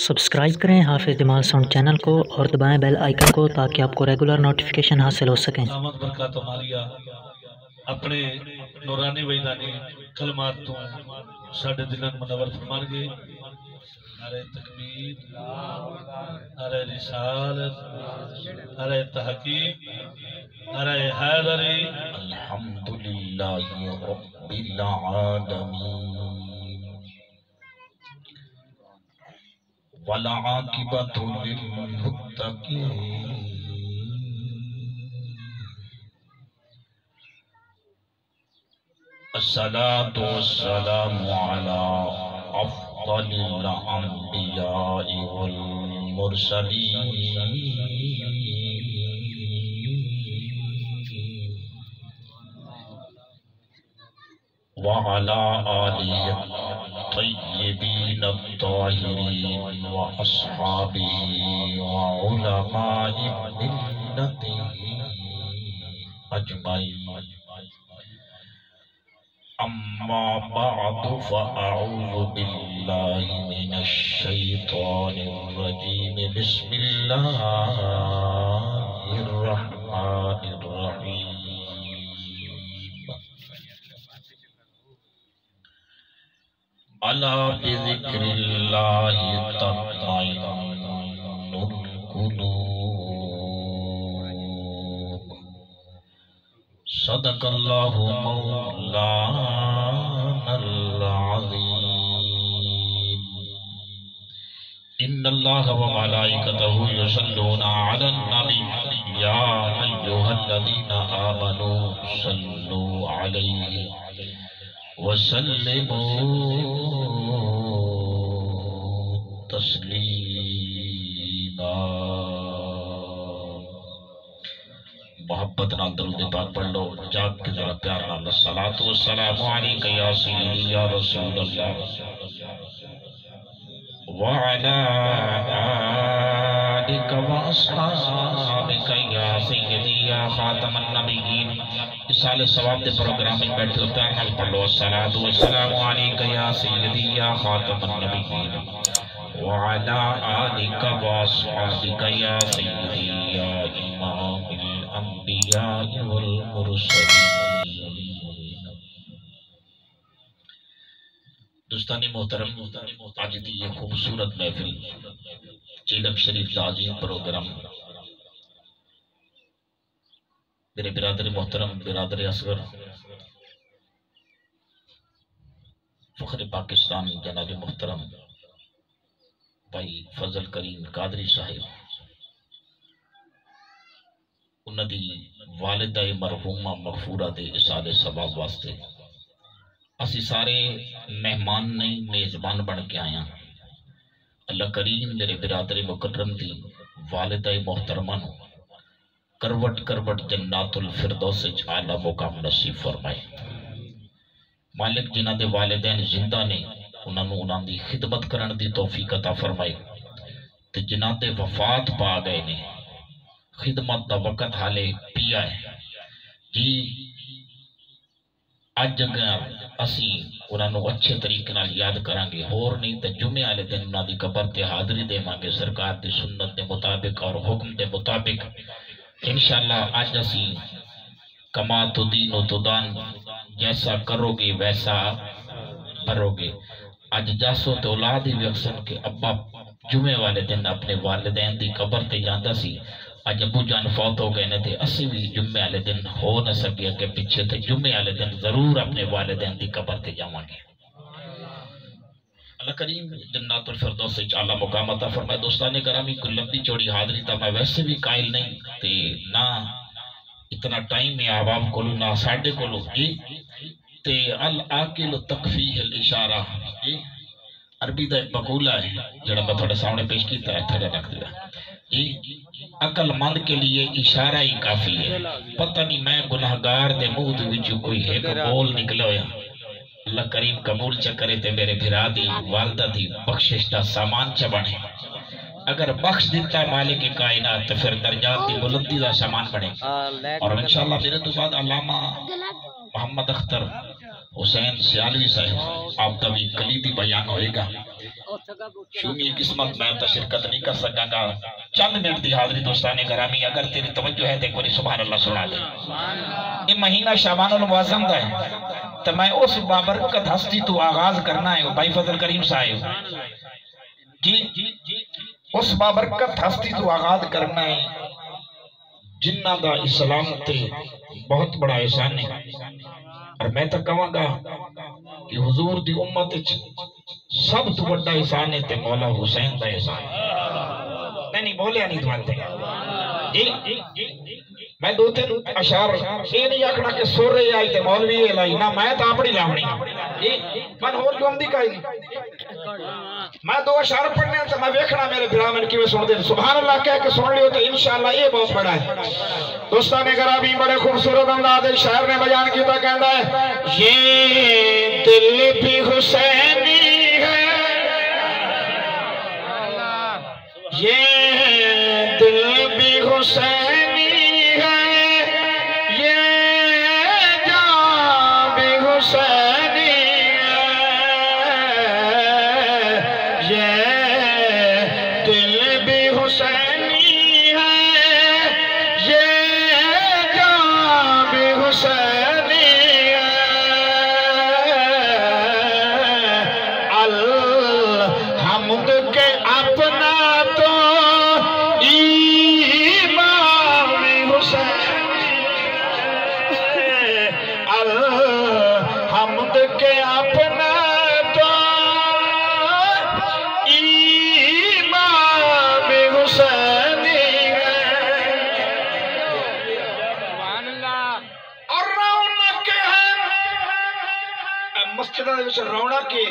Subscribe کریں حافظ جمال sound channel کو اور دبائیں بیل آئیکن کو تاکہ آپ کو ریگولر نوٹیفیکیشن حاصل ہو سکیں۔ دامت برکات مالیہ اپنے نورانی ویدانی کلمات تو ساڑھے دلن منور فرمان گے۔ نعرہ تکبیر، نعرہ رسالت، نعرہ تحقیق، نعرہ حیدری۔ الحمدللہ رب العالمین والعاقبۃ للمتقین الصلاة والسلام على أفضل الأنبياء والمرسلين وعلى آله الطيبين الطاهرين وأصحابه وعلماء ملته أجمعين. أما بعد فأعوذ بالله من الشيطان الرجيم. بسم الله الرحمن الرحيم. ألا بذكر الله تطمئن القلوب. صدق الله مولانا العظيم. إن الله وملائكته يصلون على النبي يا أيها الذين آمنوا صلوا عليه وسلموا تسلیما. محبت نال درود پاک پڑھ لو، جاگ کے ذرا پیار نال الصلاۃ والسلام علیک یا سیدی یا رسول اللہ وعلی آلک واصحابک یا سیدی یا خاتم النبیین. سال ثواب دے پروگرام میں بیٹھے ہو، پیار نال پڑھ لو الصلاۃ والسلام علیک یا سیدی یا خاتم النبیین وعلی آلک واصحابک یا سیدی یا امام الانبیاء والمرسلین. دوستانی محترم، آج دی یہ خوبصورت محفل چیلم شریف عظیم پروگرام میرے برادر محترم، برادر اصغر، فخر پاکستان جناب محترم بھائی فضل کریم قادری صاحب، انہاں دی والدہ مرحومہ مغفورہ دے اصال ثواب واسطے اسی سارے مہمان نہیں میزبان بن کے آیا. اللہ کریم میرے برادر مکرم دی والدہ محترمہ نو کروٹ کروٹ جنات الفردوس اعلیٰ مقام نصیب فرمائے. مالک جنہ دے والدین زندہ نے انہاں دی خدمت کرن دی توفیق عطا فرمائے، تے جنہ دے وفات پا گئے نے خدمت دا وقت حالے پیا ہے جی. اج اگر اسی انہوں اچھے طریقے نال یاد کریں گے، اور نہیں تو جمعے والے دن انہوں دی قبر تے حاضری دے مانگے سرکار دی سنت دے مطابق اور حکم دے مطابق. انشاءاللہ آج اسی کما تدین و تدان، جیسا کرو گے ویسا بھرو گے. آج جاسو تے اولاد ہی ویکسن کے ابا جمعے والے دن اپنے والدین دی قبر تے جاندا سی. آج ابو جان فوت ہو گئے نے تے اسی بھی جمعے والے دن ہو نہ سکے کہ پیچھے تے جمعے والے دن ضرور اپنے والدین دی قبر تے جاواں گے. اللہ کریم جنات الفردوس اعلیٰ مقام عطا فرمائے. دوستان گرامی، کوئی لمبی چوڑی حاضری تا میں ویسے بھی قائل نہیں تے نہ اتنا ٹائم ہے عوام کولو نہ ساڈے کولو جی. تے العاقل تکفیہ الاشارہ جی، عربی دا ایک مقولہ ہے جڑا میں تھوڑے سامنے پیش کیتا ہے، تھوڑے رکھ دیا جی. عقل مند کے لیے اشارہ ہی کافی ہے. پتہ نہیں میں گناہگار دے منہ دے وچوں کوئی ایک بول نکلا ہویا. اللہ کریم قبول چکرے تے میرے بھرا دی والدہ دی بخشش دا سامان چ بنے. اگر بخش دیتا ہے مالک کائنات تو پھر درجات دی بلندی دا سامان بنے. اور انشاءاللہ میرے تو بعد علامہ محمد اختر حسین سیالوی صاحب آپ کا بھی کلیدی بیان ہوئے گا. شومی قسمت میں تو شرکت نہیں کر سکا گا. چند منٹ دی حاضری دوستان گرامی اگر تیری توجہ ہے تو ایک باری سبحان اللہ سنا دے. یہ مہینہ شعبان المعظم دا ہے تو میں اس بابرکت ہستی تو آغاز کرنا ہے بھائی فضل کریم صاحب جی اس بابرکت ہستی تو آغاز کرنا ہے جنہ دا اسلام تے بہت بڑا احسان ہے. اور میں تو کہوں گا کہ حضور دی امت سب تو بڑا احسان ہے تے مولا حسین دا احسان ہے. نہیں بولیا نہیں دوانتے میں دو تین اشار یہ نہیں آکھنا کہ سور رہے آئی تے مولوی الائی نہ میں تا اپنی لاؤنی من ہور جو اندی کائی میں دو اشار پڑھنے ہیں تو میں ویکھنا میرے برامن کی میں سن دے سبحان اللہ کہہ کے سن لیو تو انشاءاللہ یہ بہت بڑا ہے. دوستان گرامی بڑے خوبصورت انداز شاعر نے بیان کیتا کہندا ہے یہ دل بھی حسینی ہے یہ دل بھی حسینی ہے یہ جان بھی حسینی ہے یہ دل بھی حسینی ہے یہ جان بھی حسینی ہے الحمد کے اپنا حمد کے اپنا تو امام حسینی ہے اور رونق ہے مسجدہ دے وچ رونق کی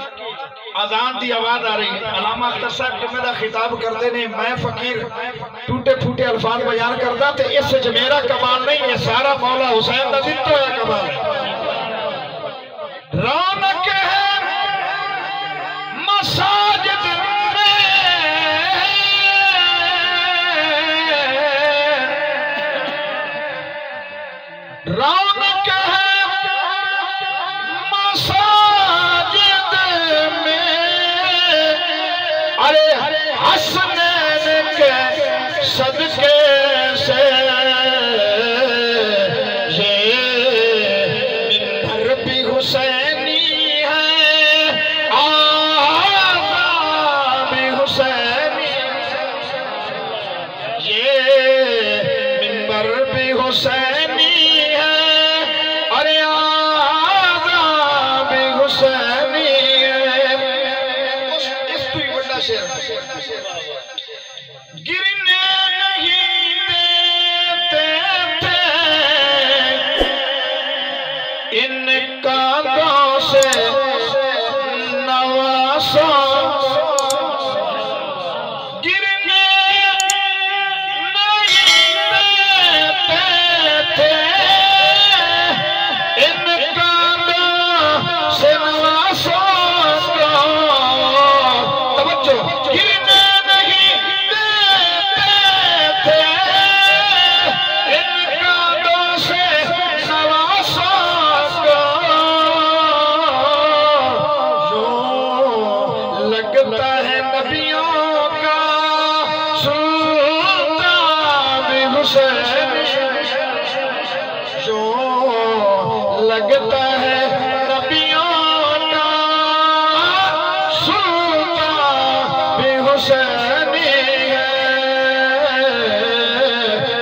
اذان دی آواز آ رہی ہے. علامہ اختر صاحب جب میرا خطاب کرتے نے میں فقیر ٹوٹے پھوٹے الفاظ بیان کرتا تو اس سے میرا کمال نہیں یہ سارا مولا حسین دا دتو ہے کمال. رونق ہے مساجد میں رونق ہے مساجد میں ارے حسنین کے صدقے سے گرنے نہیں دیتے تھے ان کانوں سے نواسوں گرنے نہیں دیتے تھے ان کانوں سے نواسوں لگتا ہے نبیوں کا سلطان بھی حسینی ہے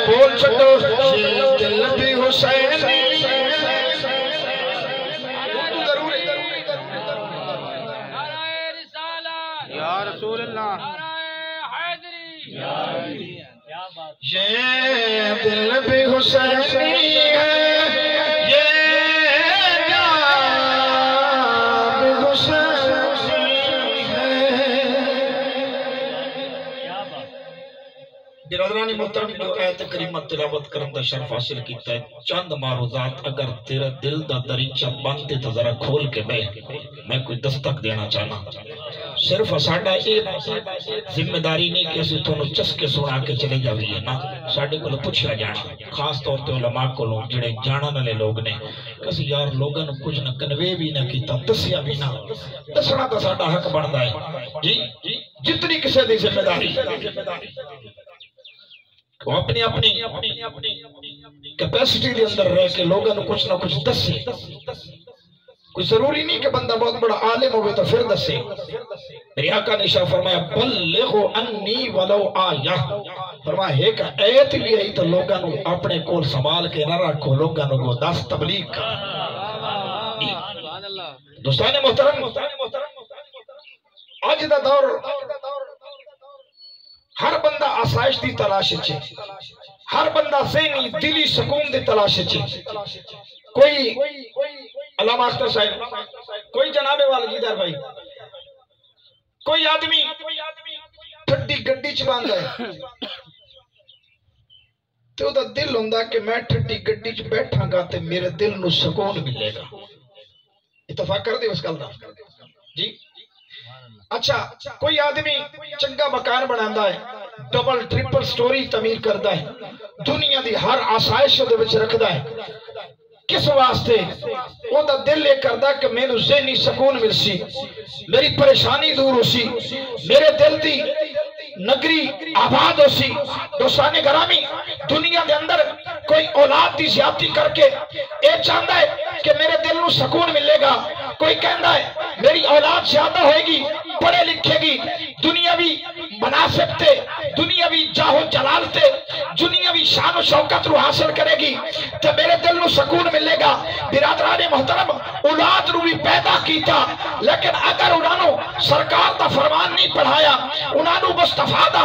بول چھٹو یہ دل بھی حسینی یا رسول اللہ یہ دل بھی حسینی ہے برادرانی محترم جو آیت کریمہ تلاوت کرن دا شرف حاصل کیتا ہے، چند معروضات اگر تیرا دل دا دریچہ بنتے تو ذرا کھول کے بے، میں کوئی دستک دینا چاہنا۔ صرف ساڈا یہ ذمہ داری نہیں کہ اسی تھونوں چسکے سنا کے چلے جاویے نا، ساڈے کو پوچھا جانا، خاص طور تے علماء کو جڑے جانن والے لوگ نے، کسی یار لوگوں نے کچھ نہ کنوے بھی نہ کیتا، دسیا بھی نہ، دسنا تو ساڈا حق بندا ہے جی، جتنی کسی دی ذمہ داری وہ اپنی کیپیسٹی دے اندر رہ کے لوگوں نے کچھ نہ کچھ دسے۔ کوئی ضروری نہیں کہ بندہ بہت بڑا عالم ہوئے تو پھر دسے۔ میری آقا نے شاہ فرمایا بلغوا انی ولو آیہ، فرمایا ایک ایت بھی ہے تو لوگوں نے اپنے کول سنبھال کے نہ رکھو، لوگوں کو دس تبلیغ کا۔ دوستان محترم، آج دا دور ہر بندہ آسائش دی تلاش چھے، ہر بندہ ذہنی دلی سکون دی تلاش چھے۔ کوئی علامہ اختر صاحب، کوئی جناب والگیدار بھائی، کوئی آدمی ٹھڈی گڈی چ باندھا ہے تو دا دل ہوندا کہ میں ٹھڈی گڈی چ بیٹھا گا تے میرے دل نو سکون ملے گا۔ اتفاق کر دے اس گل دا جی۔ اچھا کوئی آدمی چنگا مکان بناندا ہے، ڈبل ٹرپل سٹوری تعمیر کردا ہے، دنیا دی ہر آسائش دے وچ رکھدا ہے، کس واسطے؟ وہ دا دل لے کردا کہ میں نو ذہنی سکون مل سی، میری پریشانی دور ہو سی، میرے دل دی نگری آباد ہو سی۔ دوستان گرامی، دنیا دے اندر کوئی اولاد دی زیادتی کر کے اے چاہتا ہے کہ میرے دل نو سکون ملے گا، کوئی کہندا ہے میری اولاد زیادہ ہوئے گی، پڑھے لکھے گی، دنیاوی مناسب تے، دنیاوی جاہ و جلال تے، دنیاوی شان و شوکت رو حاصل کرے گی تو میرے دل نو سکون ملے گا۔ برادران محترم، اولاد رو بھی پیدا کیتا، لیکن اگر انہوں سرکار دا فرمان نہیں پڑھایا، انہوں مصطفیٰ دا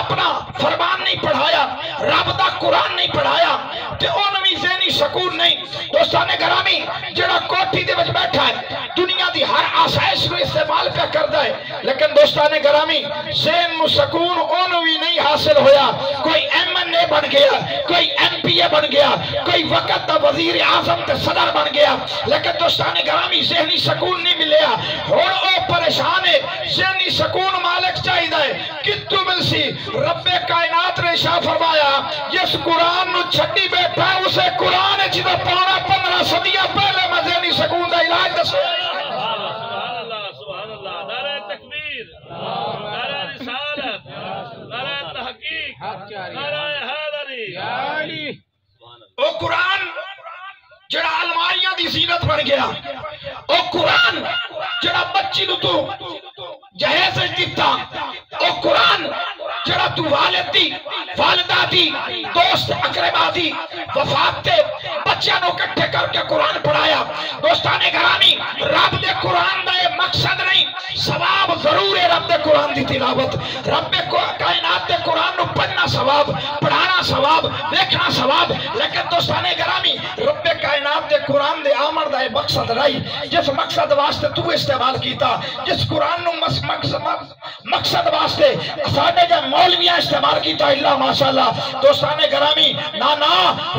اپنا فرمان نہیں پڑھایا، رب دا قرآن نہیں پڑھایا تے انہوں بھی ذہنی سکون نہیں۔ دوستان گرامی، جڑا کوٹھی دے وچ بیٹھا ہے، دنیا دی ہر آسائش کو استعمال پہ کردا ہے، لیکن دوستان گرامی ذہن نو سکون انہوں بھی نہیں حاصل ہویا۔ کوئی ایم این اے بن گیا، کوئی ایم پی اے بن گیا، کوئی وقت دا وزیر اعظم تے صدر بن گیا، لیکن دوستان گرامی ذہنی سکون نہیں ملیا۔ ہن او پریشان ہے، ذہنی سکون مالک چاہیدا ہے، کتوں مل سی؟ رب کائنات نے شاہ فرمایا جس قرآن نو چھٹی بیٹھا ہے اسے قرآن ہے جدو پانا 15 صدیاں پہلے میں ذہنی سکون دا علاج دسے۔ سبحان اللہ، نعرہ تکبیر، نعرہ رسالت، نعرہ تحقیق، نعرہ حیدری۔ او قرآن جڑا الماریاں دی زینت بن گیا، او قرآن جڑا بچی نو تو جہیز دیتا، او قرآن جڑا تو والد دی، والدہ دی، دوست اقربا دی وفات تے بچیاں نو کٹھے کر کے قرآن پڑھایا۔ دوستان گرامی، رب دے قرآن دا یہ مقصد نہیں، ثواب ضرور ہے رب دے قرآن دی تلاوت، رب کائنات دے قرآن نو پڑھنا ثواب، پڑھانا ثواب، دیکھنا ثواب، لیکن دوستان گرامی رب کائنات دے قرآن دے آمر دا یہ مقصد رہی، جس مقصد واسطے تو استعمال کیتا، جس قرآن نو مقصد واسطے ساڑھے جا مولویاں استعمال کیتا، اللہ ماشاءاللہ۔ دوستان گرامی، نا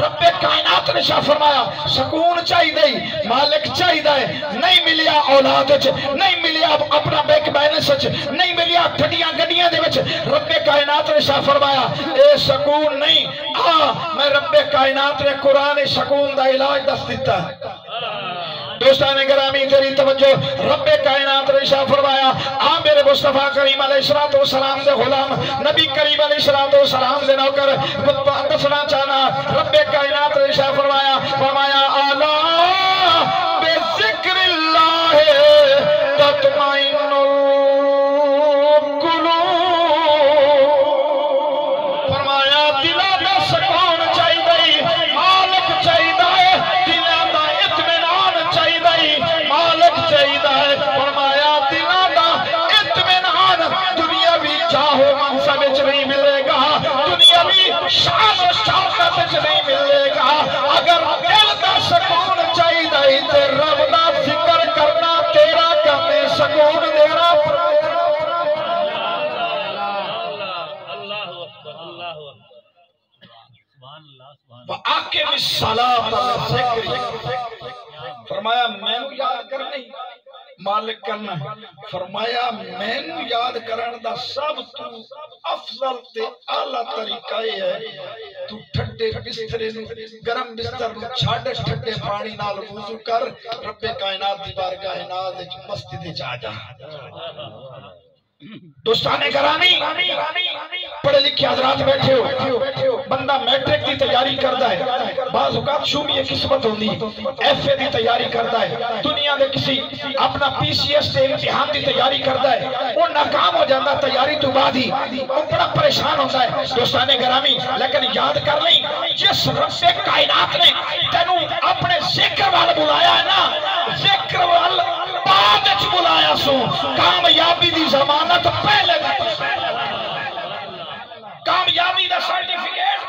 رب کائنات نے شاہ فرمایا سکون چاہی دے، مالک چاہی دے، نہیں ملیا اولاد وچ، نہیں ملیا اپنا بیک بیلنس وچ، نہیں ملیا ٹھڈیاں گڈیاں دے وچ، رب کائنات نے شاہ فرمایا اے سکون نہیں، میں رب کائنات نے قرآن سکون دا علاج دس دیتا ہے۔ دوستان گرامی تیری توجہ، رب کائنات نے شاہ فرمایا آ میرے مصطفیٰ کریم علیہ السلام دے غلام، نبی کریم علیہ السلام دے نوکر دسنا چاہنا، رب کائنات نے شاہ فرمایا آلا بے ذکر اللہ تطمئن القلوب، فرمایا دلا دا سکون چاہیے، مالک چاہیے، دلا دا اطمینان چاہیے، مالک چاہیے، فرمایا دلا دا اطمینان دنیاوی چاہو منصب وچ نہیں ملے گا، دنیاوی شان و شوکت وچ نہیں ملے گا، اگر دل دا سکون وَآقِمِ الصَّلَاةَ لِذِكْرِی، فرمایا میں نو یاد کرنی مالک کرنا، فرمایا میں نو یاد کرن دا سب تو افضل تے اعلیٰ طریقہ ہے تو ٹھڈے بسترے نو گرم بستر نو چھاڑ ٹھڈے پانی نال وضو کر رب کائنات دی بارگاہ ناز وچ مسجد وچ آ جا۔ دوستان گرامی پڑھے لکھے حضرات بیٹھے ہو، بندہ میٹرک دی تیاری کرتا ہے، بعض اوقات شومی قسمت ہوندی ایف اے دی تیاری کرتا ہے، دنیا دے کسی اپنا پی سی ایس سے امتحان دی تیاری کرتا ہے، وہ ناکام ہو جاتا تیاری تو بعد ہی وہ بڑا پریشان ہوتا ہے۔ دوستان گرامی لیکن یاد کر لیں جس رب کائنات نے تینوں اپنے ذکر وال بلایا ہے نا، ذکر وال بعد وچ بلایا سو، کامیابی دی ضمانت پہلے دیتا ہے، کامیابی دا سرٹیفکیٹ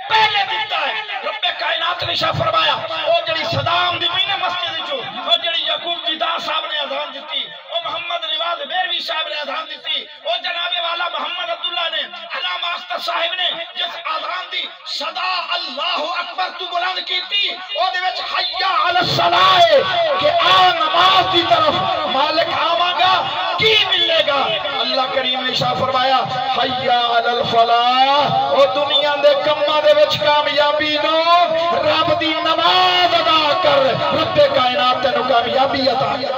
پہلے دیتا ہے۔ رب کائنات نے شاہ فرمایا وہ جڑی صدام دی پئی نا مسجد وچوں، وہ جڑی یعقوب جدار صاحب نے اذان دیتی، وہ محمد نواز بیروی صاحب نے اذان دیتی، وہ جناب والا محمد عبداللہ نے، علامہ اختر صاحب نے جس اذان دی صدا اللہ اکبر تو بلند کیتی، او دے وچ حی علی الصلاۃ کہ آ نماز دی طرف مالک آواں گا کی ملے گا۔ اللہ کریم نے شاہ فرمایا حی علی الفلاح، او دنیا دے کماں دے وچ کامیابی نو رب دی نماز ادا کر، رب کائنات تینو کامیابی عطا کر۔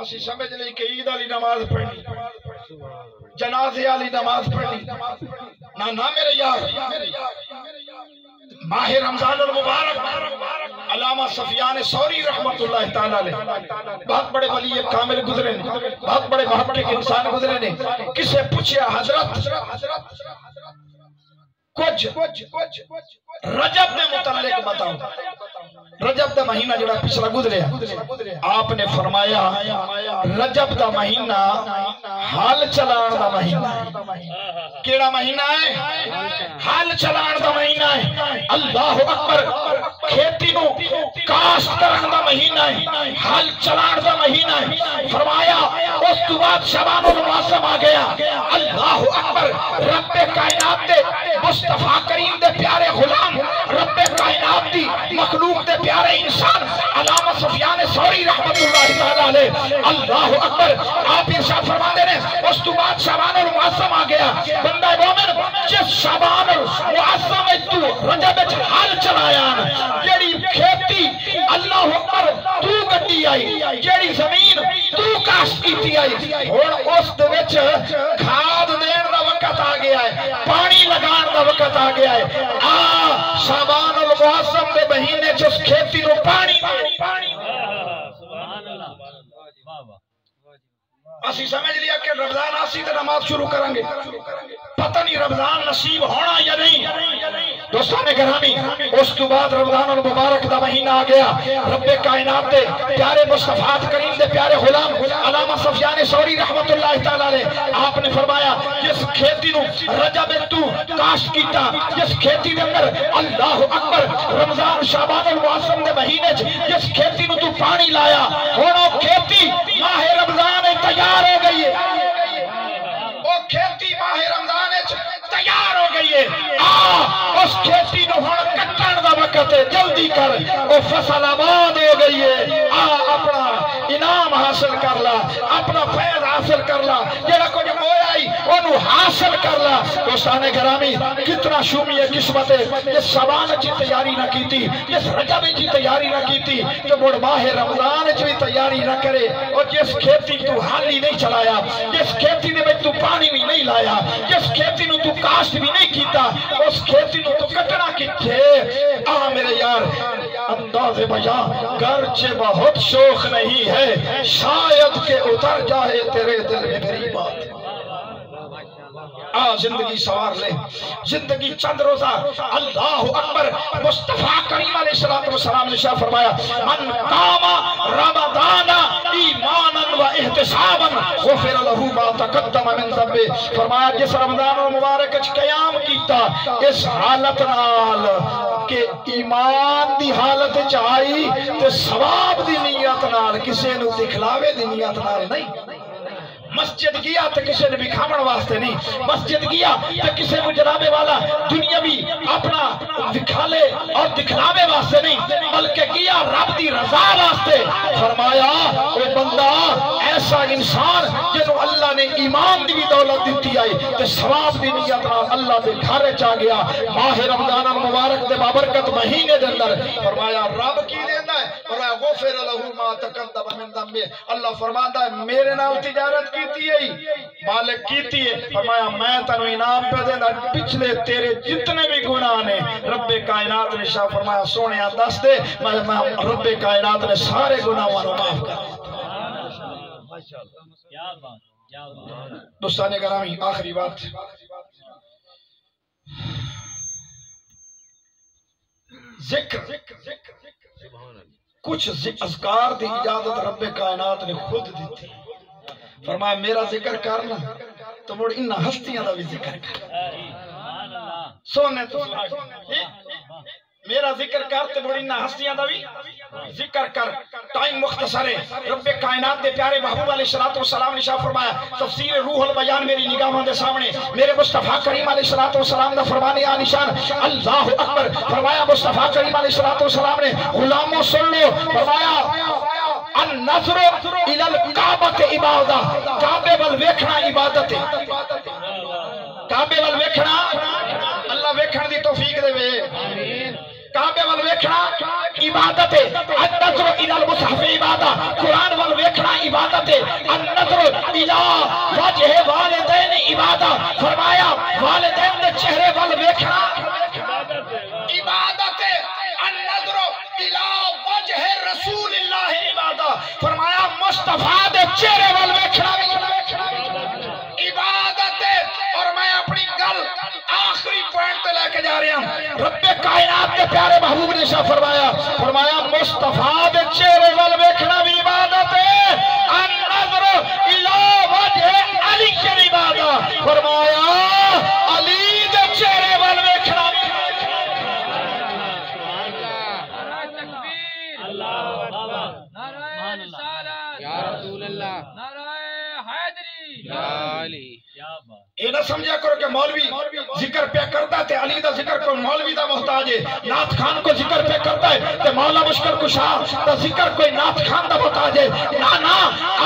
اسی سمجھ لیں کہ عید علی نماز پڑھنی، جنازے علی نماز پڑھنی، نہ میرے یار، ماہ رمضان المبارک علامہ سفیان ثوری رحمت اللہ تعالیٰ علیہ بہت بڑے ولی کامل گزرے نے، بہت بڑے محقق انسان گزرے نے۔ کسے پوچھیا حضرت کچھ رجب دے متعلق بتاؤ، رجب دا مہینہ جڑا پچھلا گزرے آپ نے فرمایا رجب دا مہینہ حال چلان دا مہینہ ہے۔ کیڑا مہینہ ہے؟ حال چلان دا مہینہ ہے۔ اللہ اکبر، کھیتی نو کاشت کرن دا مہینہ ہے، حال چلان دا مہینہ ہے۔ فرمایا اس تو بعد شعبان المعظم آ گیا۔ اللہ اکبر، رب کائنات دے مصطفیٰ کریم دے پیارے غلام، رب کائنات دی مخلوق دے پیارے انسان علامہ سفیان ثوری رحمت اللہ تعالیٰ علیہ، اللہ اکبر، آپ ارشاد فرما دے رہے اس تو بعد شعبان المعظم آ گیا۔ بندہ مومن جس شعبان المعظم تو رجب وچ حال چلایا، جیڑی کھیتی اللہ اکبر تو گڈی آئی، جیڑی زمین تو کاشت کیتی آئی، ہن اس دے وچ کھاد دین دا وقت آ گیا ہے، پانی لگان دا وقت آ گیا ہے۔ شعبان المعظم دے مہینے چ اس کھیتی نو پانی اسی سمجھ لیا کہ رمضان آسی تے نماز شروع کریں گے، پتہ نہیں رمضان نصیب ہونا یا نہیں۔ دوستان گرامی اس تو بعد رمضان المبارک دا مہینہ آ گیا۔ رب کائنات دے پیارے مصطفیٰ کریم دے پیارے غلام علامہ سفیان ثوری رحمت اللہ تعالیٰ علیہ آپ نے فرمایا جس کھیتی نو رجب تو کاشت کیتا، جس کھیتی دے اندر اللہ اکبر رمضان شعبان المعظم دے مہینے جس کھیتی نو تو پانی لایا، ہن او کھیتی ماہ رمضان تیار ہو گئی ہے، وہ کھیتی ماہ رمضان تیار ہو گئی ہے۔ اس کھیتی نو ہن کٹن دا وقت ہے، جلدی کر، وہ فصل آباد ہو گئی ہے۔ اپنا انعام حاصل کر لا، اپنا فیض حاصل کر لا، جڑا کچھ ہویا ہی انہوں حاصل کر لا۔ دوستان گرامی کتنا شومی قسمت ہے، جس شعبان کی تیاری نہ کیتی، جس رجب کی تیاری نہ کیتی، تو مڑ ماہ رمضان بھی تیاری نہ کرے، اور جس کھیتی تو حالی نہیں چلایا، جس کھیتی نے میں تو پانی بھی نہیں لایا، جس کھیتی نو تو کاشت بھی نہیں کیتا، اس کھیتی نو تو کٹنا کتھے۔ میرے یار انداز بیان گرچہ بہت شوق نہیں ہے، شاید کہ اتر جائے تیرے دل میں میری بات۔ زندگی سوار لے، زندگی چند روزہ۔ اللہ اکبر، مصطفیٰ کریم علیہ السلام نے شاہ فرمایا من قام رمضان ایمانا و احتسابا غفر له ما تقدم من ذنبه۔ فرمایا جس رمضان المبارک قیام کیتا اس حالت نال کہ ایمان دی حالت چاہی تے ثواب دی نیت نال، کسے نو دکھلاوے دی نیت نال نہیں، مسجد گیا تو کسی نے بکھامن واسطے نہیں، مسجد گیا تو کسی کو جنابے والا دنیاوی اپنا دکھالے اور دکھلاوے واسطے نہیں، بلکہ گیا رب دی رضا واسطے۔ فرمایا وہ بندہ ایسا انسان جنہوں اللہ نے ایمان دی بھی دولت دیتی آئی تو ثواب دی نیت نال اللہ دے گھر چا گیا ماہ رمضان المبارک دے بابرکت مہینے دے اندر۔ فرمایا رب کی دیندا ہے؟ فرمایا غفر لہ ما تقدم من ذنبہ، اللہ فرماندا ہے میرے نال تجارت کیتی ہے مالک کیتی ہے، فرمایا میں تینوں انعام پہ دیندا پچھلے تیرے جتنے بھی گناہ نے رب کائنات نے شاہ فرمایا سونیا دس دے میں رب کائنات نے سارے گناہوں کو معاف کر دیا۔ دوستان گرامی آخری بات، ذکر کچھ اذکار دی اجازت رب کائنات نے خود دیتی، فرمایا میرا ذکر کرنا تو مڑ انہا ہستیاں دا بھی ذکر کر، سونے تو میرا ذکر کر تو مڑ انہا ہستیاں دا بھی ذکر کر۔ ٹائم مختصر ہے، رب کائنات دے پیارے محبوب علیہ السلام نے شاہ فرمایا تفسیر روح البیان میری نگاہوں دے سامنے میرے مصطفیٰ کریم علیہ السلام دا فرمانے آنشان اللہ اکبر، فرمایا مصطفیٰ کریم علیہ السلام نے غلاموں سن لو، فرمایا النظر الى الکعبۃ عبادہ، کعبے وال ویکھنا عبادت ہے، کعبے وال ویکھنا اللہ ویکھن دی توفیق دے وے، کعبے وال ویکھنا عبادت ہے، النظر الى المصحف عبادہ، قرآن وال ویکھنا عبادت ہے، النظر الى وجہ والدین عبادہ، فرمایا والدین دے چہرے وال ویکھنا عبادت ہے، النظر الى وجہ رسول اللہ عبادہ، فرمایا مصطفیٰ دے چہرے وال ویکھنا عبادت ہے۔ اور میں اپنی گل آخری پوائنٹ لے کے جا رہا ہوں، رب کائنات کے پیارے محبوب نے شاہ فرمایا مصطفیٰ دے چہرے وال ویکھنا بھی عبادت ہے، النظر الى وجہ علی کی عبادت، فرمایا علی دے چہرے وال ویکھنا بھی یا رسول اللہ، نعرہ حیدری، یا علی۔ یہ نہ سمجھا کرو کہ مولوی ذکر پہ کرتا ہے علی دا ذکر کو مولوی دا محتاج ہے، نعت خان کو ذکر پہ کرتا ہے تو مولا مشکل کشا دا ذکر کوئی نعت خان دا محتاج ہے، نا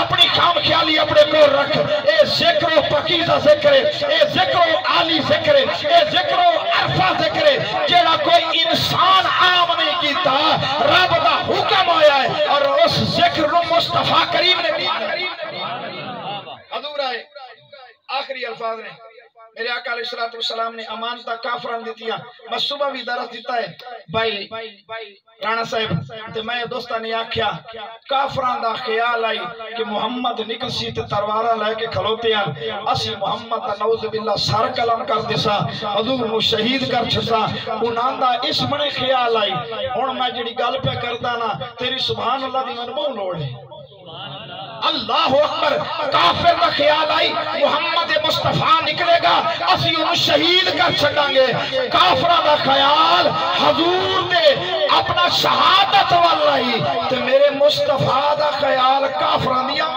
اپنی خام خیالی اپنے کو رکھ، اے ذکر و پاکیزہ ذکر ہے، اے ذکر و عالی ذکر ہے، اے ذکر و عرفہ ذکر ہے، جیڑا کوئی انسان عام نہیں کیتا رب دا حکم ہویا ہے، اور اس ذکر رو مصطفیٰ کریم نے بھی حضور آئے آخری الفاظ نے میرے آقا علیہ السلام نے امانتہ کافران دیتیاں، میں صبح بھی درس دیتا ہے بھائی رانا صاحب تے میں دوستہ نے آکھیا کافران دا خیال آئی کہ محمد نکل سی تے تروارہ لے کے کھلوتے ہیں، اسی محمد نعوذ باللہ سار کلام کر دیسا، حضور نو شہید کر چھسا، انہاں دا اس بنے خیال آئی، اور میں جڑی گل پہ کرتا نا تیری سبحان اللہ دی من بہن لوڑ ہے، اللہ اکبر، کافر دا خیال آئی محمد مصطفیٰ نکلے گا اسی انہوں شہید کر چھڑیں گے، کافرہ دا خیال حضور دے اپنا شہادت والائی تو میرے مصطفیٰ دا خیال کافرہ دیا۔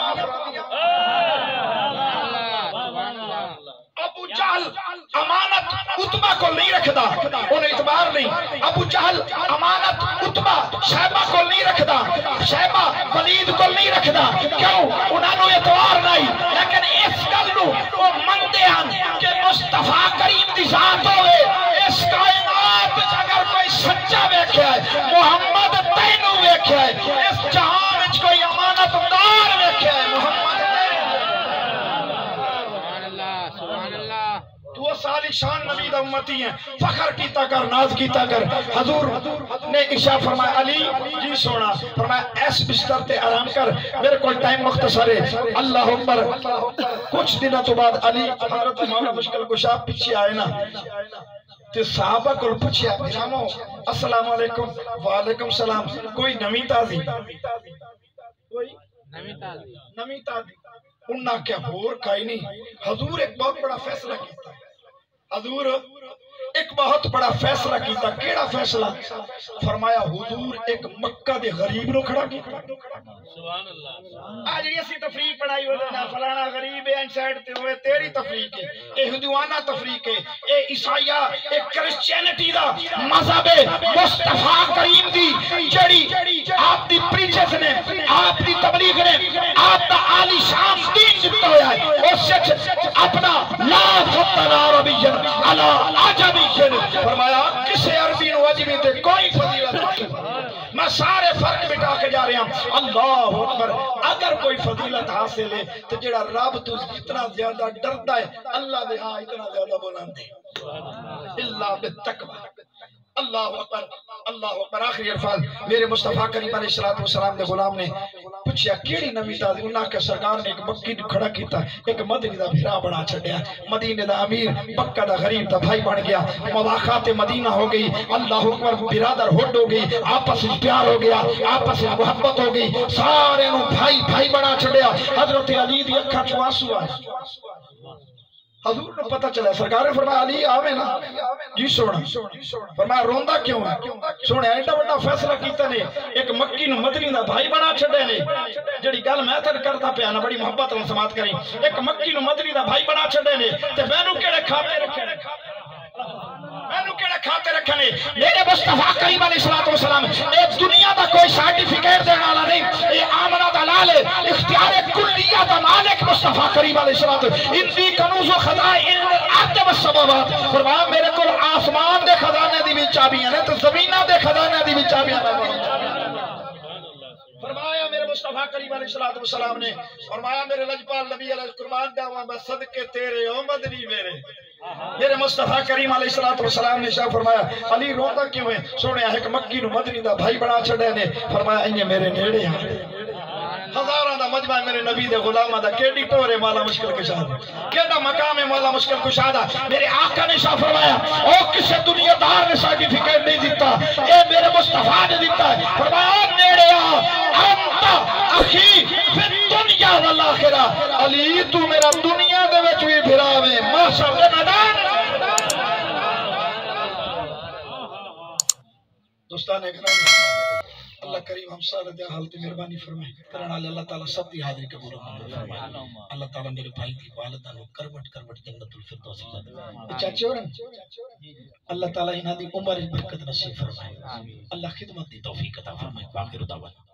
ابو جہل امانت عتبہ کو نہیں رکھدا، انہیں اعتبار نہیں، ابو جہل امانت عتبہ شیبہ کو نہیں رکھدا، شیبہ ولید کو نہیں رکھدا، کیوں؟ انہوں نے اعتبار نہیں، لیکن اس گلو وہ مندے ہیں کہ مصطفیٰ کریم دی ذات ہوئے، اس کائنات اگر کوئی سچا ویکھیا ہے محمد تینوں ویکھیا ہے، اس جہاں میں کوئی امانت دار ویکھیا ہے محمد تو سالی شان نبی دا امتی ہیں، فخر کیتا کر ناز کیتا کر۔ حضور نے ارشاد فرمایا علی جی سونا، فرمایا ایس بستر تے آرام کر، میرے کو ٹائم مختصر ہے، اللہ اکبر۔ کچھ دنوں تو بعد علی حضرت مولا مشکل کشا پیچھے آئے نا تے صحابہ کو پوچھیا میرامو السلام علیکم، وعلیکم السلام، کوئی نمی تازی، کوئی نمی تازی، انہاں کیا بور کھائی نہیں۔ حضور ایک بہت بڑا فیصلہ کیتا ہے، حضور ایک ایک بہت بڑا فیصلہ کیتا. کیڑا فیصلہ؟ فرمایا حضور ایک مکہ دے غریب نو کھڑا کیتا. سبحان اللہ. آج اسی تفریق پڑھائی ہو نا فلانا غریب ہے ان سائڈ تے ہوئے تیری تفریق ہے. اے ہندوانہ تفریق ہے. اے عیسائیہ اے کرسچینٹی دا مذہب ہے مصطفیٰ کریم دی جڑی آپ دی پریچز نے آپ دی تبلیغ نے آپ دا عالی شان دین جتا ہویا ہے اس سے اپنا لا فتن عربیًا علی عجمیًا فرمایا کسے عربی نو عجمی تے کوئی فضیلت نہیں. میں سارے فرق بٹا کے جا رہا ہوں. اللہ اکبر. اگر کوئی فضیلت حاصل ہے تو جڑا رب تو اتنا زیادہ ڈرتا ہے اللہ دے ہاں اتنا زیادہ بلاندے اللہ بالتقوی. اللہ اکبر اللہ اکبر. آخری الفاظ میرے مصطفیٰ کریم علیہ السلام دے غلام نے پوچھیا کیڑی نوی تازی. انہاں کے سرکار نے ایک مکی نو کھڑا کیتا ایک مدنی دا بھرا بنا چھڈیا. مدینے دا امیر مکہ دا غریب دا بھائی بن گیا. مواخات مدینہ ہو گئی. اللہ اکبر. برادر ہڈ ہو گئی. آپس میں پیار ہو گیا. آپس میں محبت ہو گئی. سارے نو بھائی بھائی بنا چھڈیا. حضرت علی دی اکھاں چوں آنسو آئے. حضور کو پتہ چلا. سرکار نے فرمایا علی آوے نا جی سونا. فرمایا روندا کیوں ہے؟ سونے ایڈا بڑا فیصلہ کیتا نے ایک مکی نو مدنی دا بھائی بنا چھڈے نے. جڑی گل میں تن کردا پیا نا بڑی محبت نال سماعت کریں. ایک مکی نو مدنی دا بھائی بنا چھڈے نے تے مینوں کیڑے کھاتے رکھے مینوں کیڑے کھاتے رکھنے. میرے مصطفیٰ کریم علیہ السلام اے دنیا دا کوئی سرٹیفکیٹ دینے والا نہیں. اے آمنہ دا لال ہے اختیار کلیہ دا مالک مصطفیٰ کریم علیہ السلام. اندی کنوز و خزائن الارض والسماوات. فرمایا میرے کول آسمان دے خزانے دی بھی چابیاں نے تے زمیناں دے خزانے دی بھی چابیاں نے. فرمایا میرے مصطفیٰ کریم علیہ السلام نے فرمایا میرے لجپال نبی علیہ قربان جاواں میں صدقے تیرے او مدنی میرے مصطفیٰ کریم علیہ السلام نے شاہ فرمایا علی روتا کیوں ہے؟ سونے ایک مکی نو مدنی دا بھائی بنا چھڑے نے. فرمایا انہیں میرے نیڑے ہیں ہزاراں دا مجمع میرے نبی دے غلامہ دا کیڑی ٹورے مولا مشکل کشا دا کیڑا مقام ہے مولا مشکل کشا دا. میرے آقا نے شاہ فرمایا او کسے دنیا دار نے سرٹیفکیٹ نہیں دیتا اے میرے مصطفیٰ نے دیتا ہے. فرمایا نیڑے انت اخی فی الدنیا والآخرہ. علی تو میرا دنیا دے وچ بھی بھراوے محشر دے میدان. دوستان اکرام اللہ کریم ہم سارے دے حالت مہربانی فرمائے. کرنا اللہ تعالیٰ سب دی حاضری قبول فرمائے. اللہ تعالیٰ میرے بھائی کی والدہ نو کروٹ جنت الفردوس عطا. چاچے اور اللہ تعالیٰ انہاں دی عمر برکت نصیب فرمائے. اللہ خدمت دی توفیق عطا فرمائے. باقی دعوانا